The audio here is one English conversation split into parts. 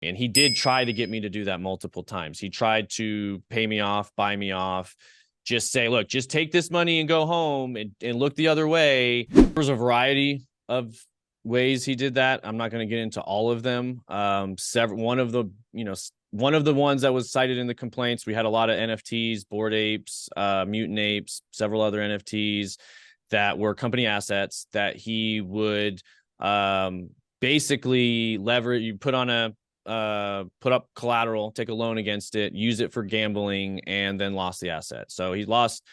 And he did try to get me to do that multiple times. He tried to pay me off, buy me off, just say, look, just take this money and go home and look the other way. There was a variety of ways he did that. I'm not going to get into all of them. One of the ones that was cited in the complaints, we had a lot of NFTs, Bored Apes, Mutant Apes, several other NFTs that were company assets that he would basically leverage. You put up collateral, take a loan against it, use it for gambling, and then lost the asset. So he lost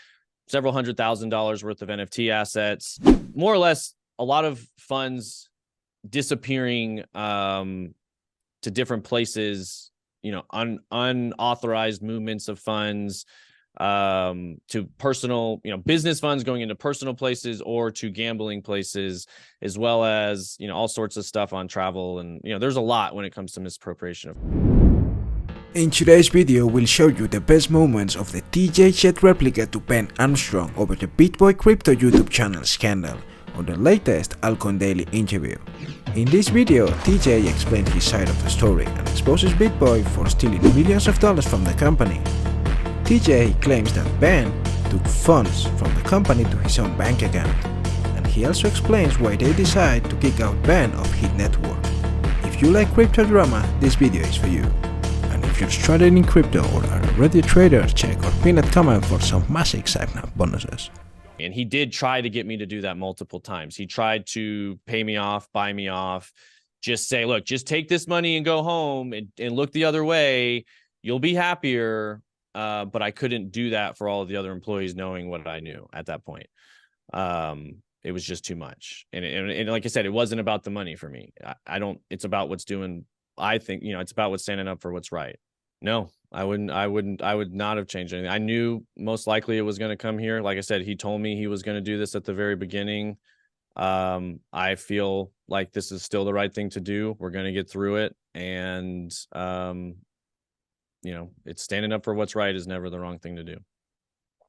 several $100,000 worth of NFT assets, more or less. A lot of funds disappearing to different places, unauthorized movements of funds to personal, business funds going into personal places or to gambling places, as well as, all sorts of stuff on travel. And, there's a lot when it comes to misappropriation. In today's video, we'll show you the best moments of the TJ Jet replica to Ben Armstrong over the Bitboy Crypto YouTube channel scandal on the latest Altcoin Daily interview. In this video, TJ explains his side of the story and exposes Bitboy for stealing millions of dollars from the company. TJ claims that Ben took funds from the company to his own bank account, and he also explains why they decide to kick out Ben of his network. If you like crypto drama, this video is for you. And if you're struggling in crypto or are already a trader, check our pinned comment for some massive sign-up bonuses. And he did try to get me to do that multiple times. He tried to pay me off, buy me off, just say, look, just take this money and go home and look the other way. You'll be happier. But I couldn't do that for all of the other employees knowing what I knew at that point. It was just too much. And like I said, it wasn't about the money for me. It's about what's doing. I think, it's about what's standing up for what's right. No, I would not have changed anything. I knew most likely it was going to come here. Like I said, he told me he was going to do this at the very beginning. I feel like this is still the right thing to do. We're going to get through it. And, it's standing up for what's right is never the wrong thing to do.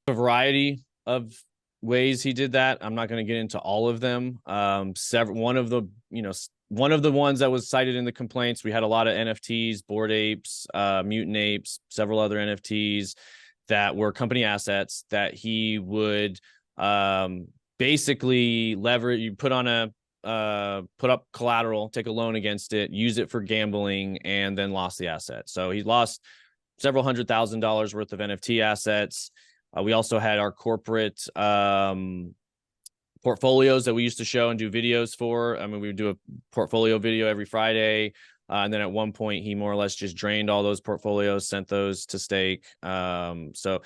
A variety of ways he did that. I'm not going to get into all of them. One of the ones that was cited in the complaints, we had a lot of NFTs, Bored Apes, Mutant Apes, several other NFTs that were company assets that he would basically leverage. You put up collateral, take a loan against it, use it for gambling, and then lost the asset. So he lost several $100,000 worth of NFT assets. We also had our corporate portfolios that we used to show and do videos for. I mean, we would do a portfolio video every Friday. And then at one point, he more or less just drained all those portfolios, sent those to stake. So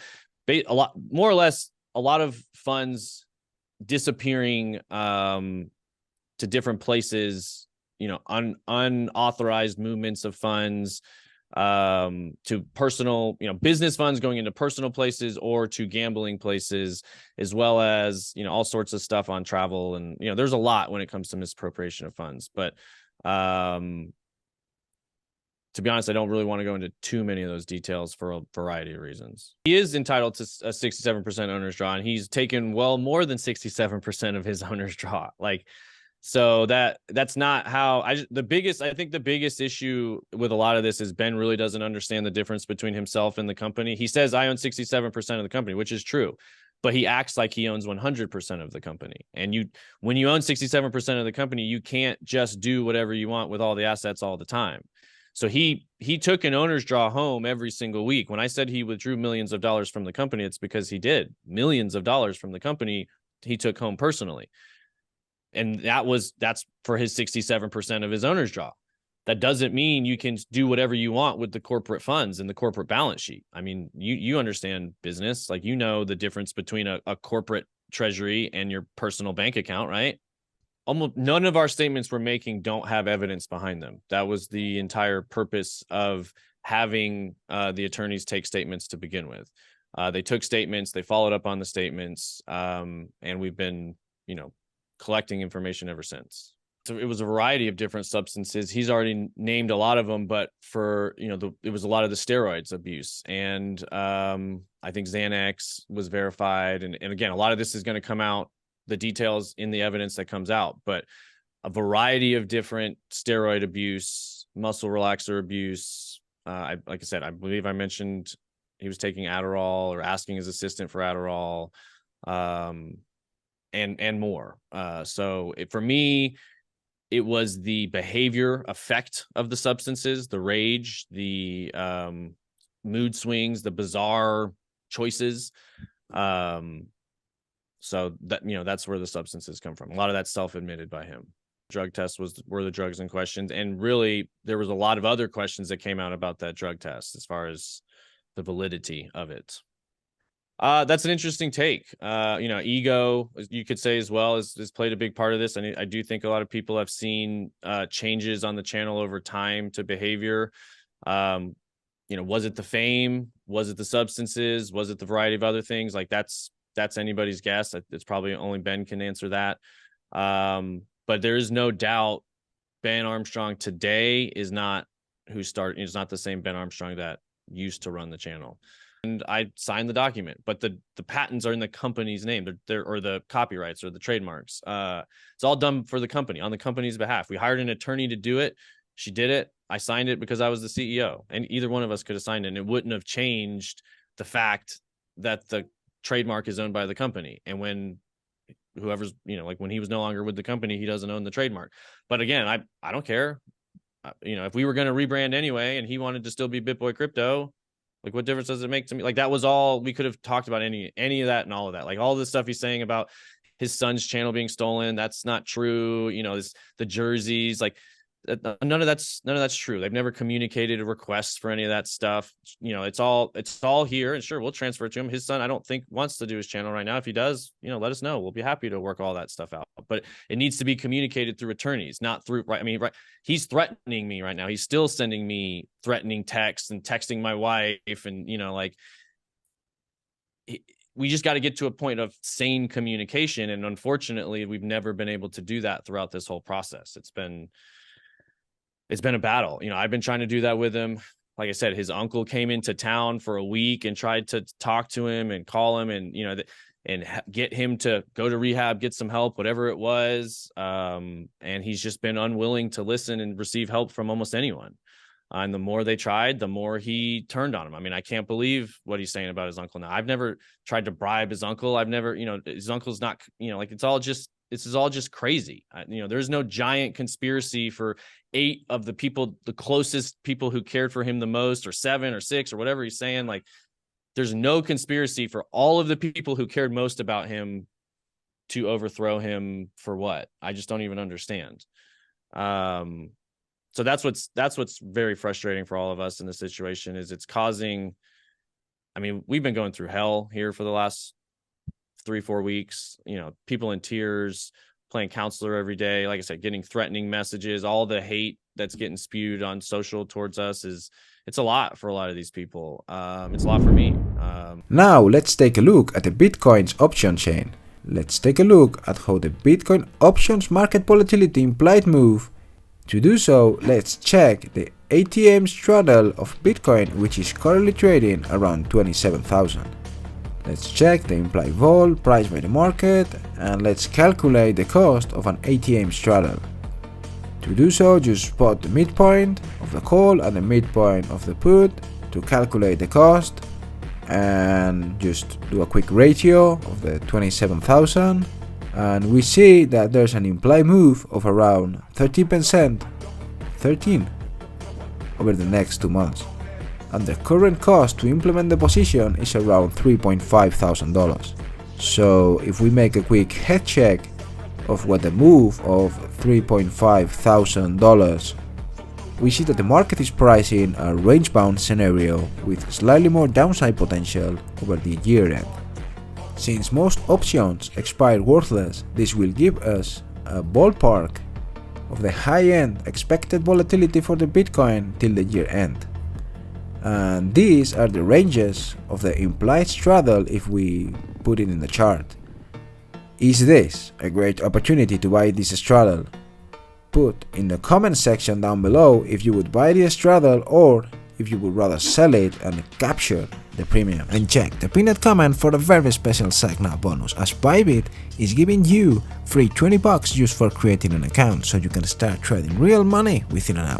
a lot of funds disappearing to different places, unauthorized movements of funds to personal, business funds going into personal places or to gambling places, as well as, all sorts of stuff on travel. And, there's a lot when it comes to misappropriation of funds. But to be honest, I don't really want to go into too many of those details for a variety of reasons. He is entitled to a 67% owner's draw, and he's taken well more than 67% of his owner's draw. So that's not how I think the biggest issue with a lot of this is Ben really doesn't understand the difference between himself and the company. He says, I own 67% of the company, which is true, but he acts like he owns 100% of the company. And when you own 67% of the company, you can't just do whatever you want with all the assets all the time. So he took an owner's draw home every single week. When I said he withdrew millions of dollars from the company, it's because he did. Millions of dollars from the company he took home personally. And that's for his 67% of his owner's draw. That doesn't mean you can do whatever you want with the corporate funds and the corporate balance sheet. I mean, you understand business, the difference between a corporate treasury and your personal bank account, right? Almost none of our statements we're making don't have evidence behind them. That was the entire purpose of having the attorneys take statements to begin with. They took statements, they followed up on the statements, and we've been, collecting information ever since. So it was a variety of different substances. He's already named a lot of them, but for, it was a lot of the steroids abuse. And I think Xanax was verified. And again, a lot of this is going to come out, the details in the evidence that comes out, but a variety of different steroid abuse muscle relaxer abuse. Like I said, I believe I mentioned he was taking Adderall or asking his assistant for Adderall, and more. So for me, it was the behavior effect of the substances, the rage, the mood swings, the bizarre choices. So that, that's where the substances come from. A lot of that's self-admitted by him. Drug test were the drugs in question, and really there was a lot of other questions that came out about that drug test as far as the validity of it. That's an interesting take. Ego, you could say as well, has played a big part of this. And I do think a lot of people have seen changes on the channel over time to behavior. Was it the fame? Was it the substances? Was it the variety of other things? Like that's anybody's guess. It's probably only Ben can answer that. But there is no doubt Ben Armstrong today is not not the same Ben Armstrong that used to run the channel. And I signed the document, but the patents are in the company's name, or the copyrights or the trademarks. It's all done for the company, on the company's behalf. We hired an attorney to do it. She did it. I signed it because I was the CEO, and either one of us could have signed it, and it wouldn't have changed the fact that the trademark is owned by the company. And when whoever's, when he was no longer with the company, he doesn't own the trademark. But again, I don't care. If we were going to rebrand anyway, and he wanted to still be Bitboy Crypto, like, what difference does it make to me? Like, that was all we could have talked about, any of that and all of that. Like, all this stuff he's saying about his son's channel being stolen, that's not true. The jerseys, like, none of that's true. They've never communicated a request for any of that stuff. It's all here, and sure, we'll transfer it to him. His son, I don't think, wants to do his channel right now. If he does, let us know. We'll be happy to work all that stuff out. But it needs to be communicated through attorneys, not through, right? I mean, right? He's threatening me right now. He's still sending me threatening texts and texting my wife, and we just got to get to a point of sane communication. And unfortunately, we've never been able to do that throughout this whole process. It's been a battle. I've been trying to do that with him. Like I said, his uncle came into town for a week and tried to talk to him and call him and, and get him to go to rehab, get some help, whatever it was. And he's just been unwilling to listen and receive help from almost anyone. And the more they tried, the more he turned on him. I mean, I can't believe what he's saying about his uncle now. I've never tried to bribe his uncle. I've never, his uncle's not, this is all just crazy. There's no giant conspiracy for 8 of the people, the closest people who cared for him the most, or 7 or 6 or whatever he's saying. Like, there's no conspiracy for all of the people who cared most about him to overthrow him for what? I just don't even understand. So that's what's very frustrating for all of us in this situation, is it's causing, I mean, we've been going through hell here for the last 3-4 weeks, people in tears, playing counselor every day. Like I said, getting threatening messages, all the hate that's getting spewed on social towards us it's a lot for a lot of these people. It's a lot for me. Now let's take a look at the Bitcoin's option chain. Let's take a look at how the Bitcoin options market volatility implied move. To do so, let's check the ATM straddle of Bitcoin, which is currently trading around 27,000. Let's check the implied vol price by the market, and let's calculate the cost of an ATM straddle. To do so, just spot the midpoint of the call and the midpoint of the put to calculate the cost, and just do a quick ratio of the 27,000, and we see that there's an implied move of around 13% over the next 2 months. And the current cost to implement the position is around $3,500. So if we make a quick head check of what the move of $3,500, we see that the market is pricing a range-bound scenario with slightly more downside potential over the year end. Since most options expire worthless, this will give us a ballpark of the high-end expected volatility for the Bitcoin till the year end. And these are the ranges of the implied straddle if we put it in the chart. Is this a great opportunity to buy this straddle? Put in the comment section down below if you would buy the straddle, or if you would rather sell it and capture the premium. And check the pinned comment for a very special Sagna bonus, as Bybit is giving you free $20 just for creating an account, so you can start trading real money within an hour.